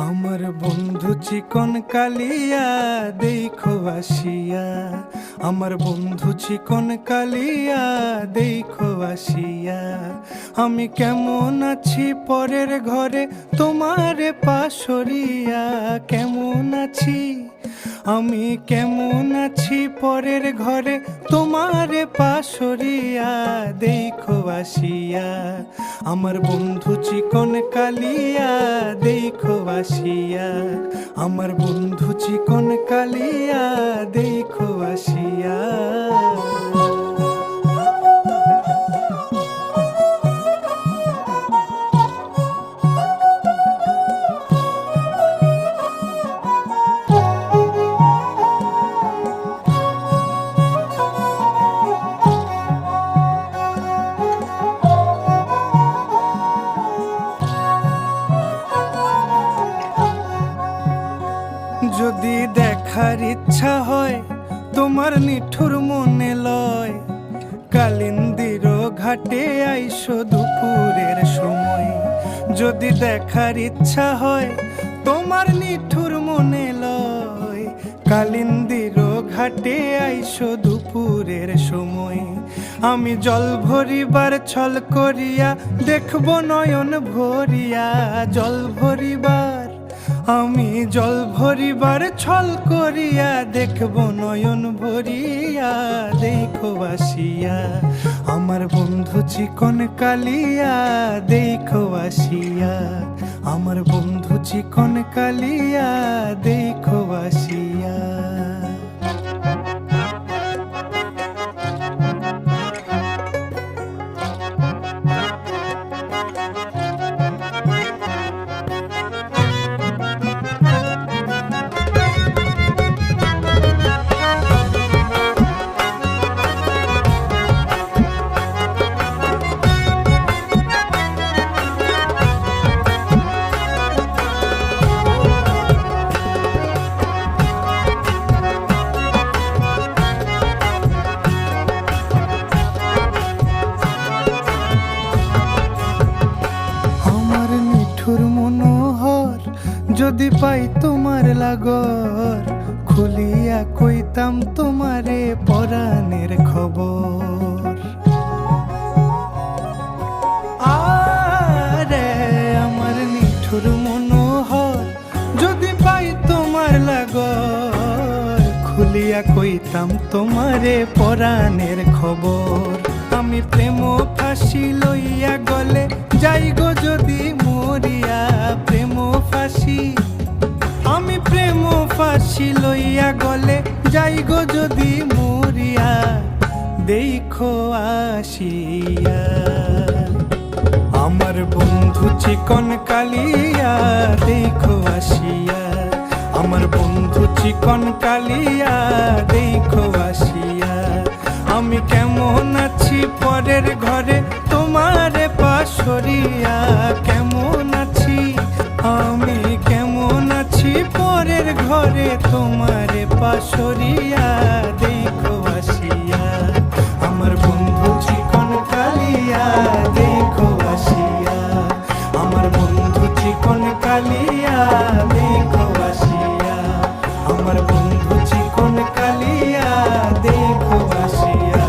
আমার বন্ধু চিকন কালিয়া দেখো আসিয়া, আমার বন্ধু চিকন কালিয়া দেখো আসিয়া। আমি কেমন আছি পরের ঘরে তোমারে পাশরিয়া, কেমন আছি আমি কেমন আছি পরের ঘরে তোমারে পাশরিয়া দেখো আসিয়া। আমার বন্ধু চিকন কালিয়া দেখো আসিয়া, আমার বন্ধু চিকন কালিয়া দেখো আসিয়া। যদি দেখার ইচ্ছা হয় তোমার নিঠুর মনে লয়, কালিন্দির ঘাটে আইসো দুপুরের সময়। যদি দেখার ইচ্ছা হয় তোমার নিঠুর মনে লয়, কালিন্দির ঘাটে আইসো দুপুরের সময়। আমি জল ভরিবার ছল করিয়া দেখব নয়ন ভরিয়া, জল ভরিবার আমি জল ভরিবার ছল করিয়া দেখব নয়ন ভরিয়া দেখো আসিয়া। আমার বন্ধু চিকন কালিয়া দেখো আসিয়া, আমার বন্ধু চিকন কালিয়া দেখো আসিয়া। মনোহর যদি পাই তোমার লাগর, খুলিয়া কইতাম তোমারে পরাণের খবর। আরে আমার নিঠুর মনোহর যদি পাই তোমার লাগর, খুলিয়া কইতাম তোমারে পরাণের খবর। আমি প্রেম ফাঁসি লইয়া গলে যাই গো যদি মরিয়া, প্রেম ফাঁসি আমি প্রেম ফাঁসি লইয়া গলে যাই গো যদি মরিয়া দেখো আসিয়া। আমার বন্ধু চিকন কালিয়া দেখো আসিয়া, আমার বন্ধু চিকন কালিয়া দেখো আসিয়া। আমি কেমন আছি পরের ঘরে তোমারে পাশরিয়া, কেমন আছি আমি কেমন আছি পরের ঘরে তোমারে পাশরিয়া দেখো আসিয়া। আমার বন্ধু চিকন কালিয়া দেখো আসিয়া, আমার বন্ধু চিকন কালিয়া দেখো আসিয়া, আমার বন্ধু চিকন কালিয়া দেখো আসিয়া।